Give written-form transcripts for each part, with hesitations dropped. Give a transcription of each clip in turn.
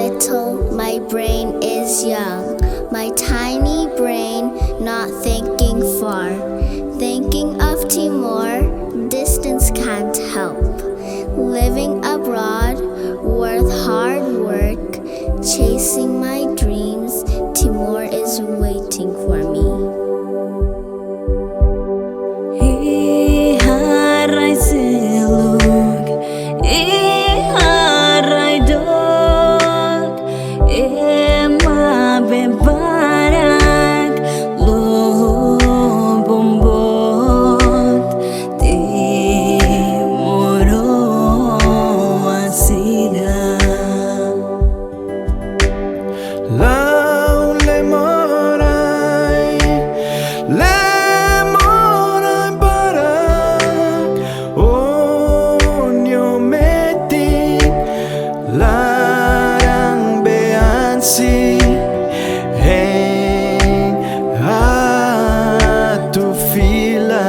little, my brain is young. My tiny brain not thinking far. Thinking of Timor, distance can't help. Living abroad, worth hard work. Chasing my dreams, Timor is waiting for me. Iharay silog, iharay dog, mabebarag, lobombot, Timoro asida. Lau lemorai, lemorai barak, onyo metik, larang beansi, heng hatu fila.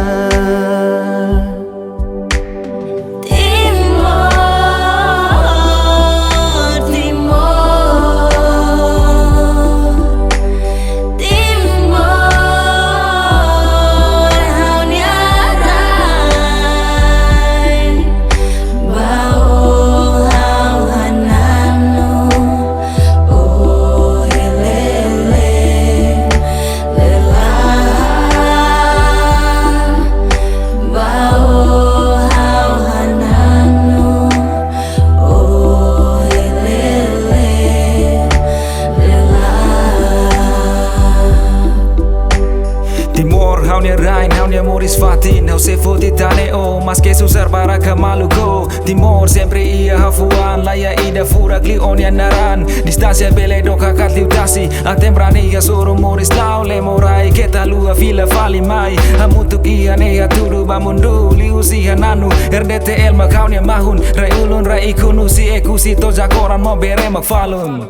Timor, haunia rain, haunia moris fatin, hau se fotitane o, mas que susar para que maluco. Timor sempre ia hafuan, laya ida fura glionia naran. Distancia bele do kakat liutasi, a temprania soro moris lau le morai, kita lua fila fali mai. Hamutuk ia nea tudu bamundu, liusi hananu, rdete elma kaunia mahun, rai ulun rai ikunu si ekusi toja koran mo bere makfalun.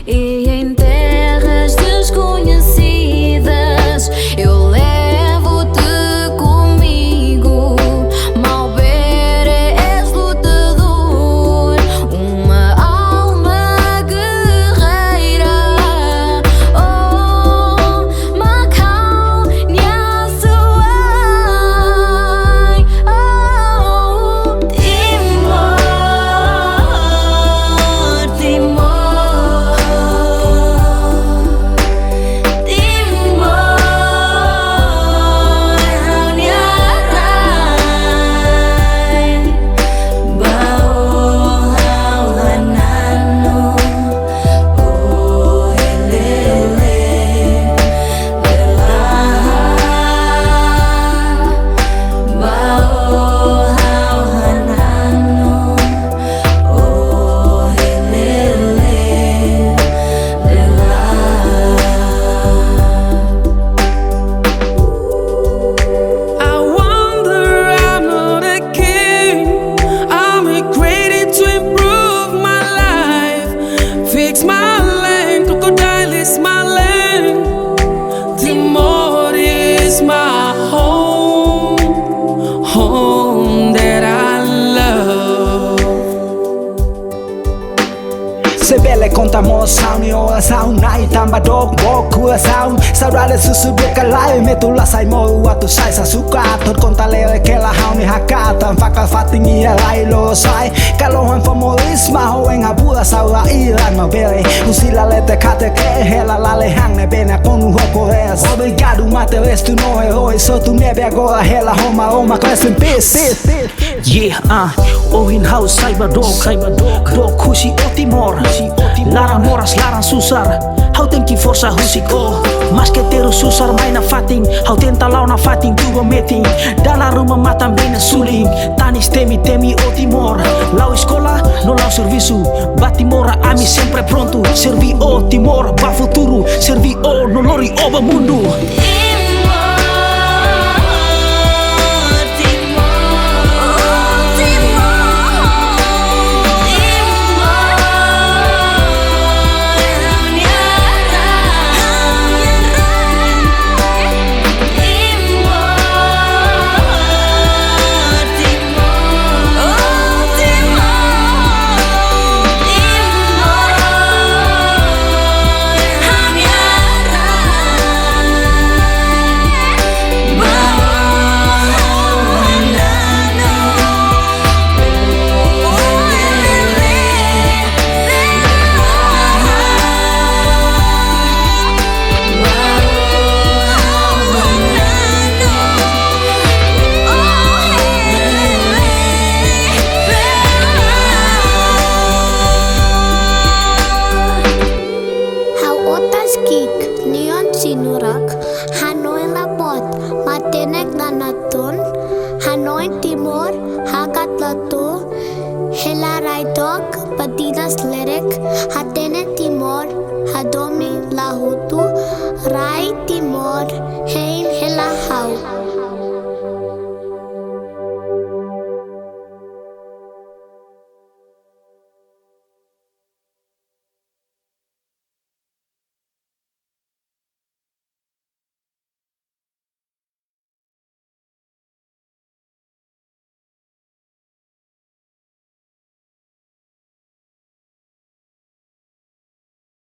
E em terras desconhecidas eu levo-te comigo. Malbere és lutador, uma alma guerreira. Oh, Macau Nhasuai. Oh, Timor, Timor. My home that I love. Sebele contamos sound yo sound night tamba dog walk kua sound saudade susu bekalai metula sai mo watu sai sasuka tot kontale kela hauni hakata fakal fatingi lai lo sai kalau han famolis ma ho en abua sawa ilan ma bele usila lete kate ke hela lale hang ne bena konu hoko es obrigado mate resto no herói so tu nebe agora hela homa oma class in peace. Yeah, ohin haus cyber dog dog kusi Timor, larang moras larang susar. Hau tem que força husiko, mas que ter o susar mai na fatin. Hau tenta lau na fatin tuba meeting. Dala rumah matam bena suling. Tanis temi Timor. Lau escola no lau serviço. Batimora ami sempre pronto. Servi Timor ba futuro. Servi no lori oba mundo. Satu Hela Raidok Patinas Lirik Hatene Timor Hadomi Lahutu Rai Timor Hey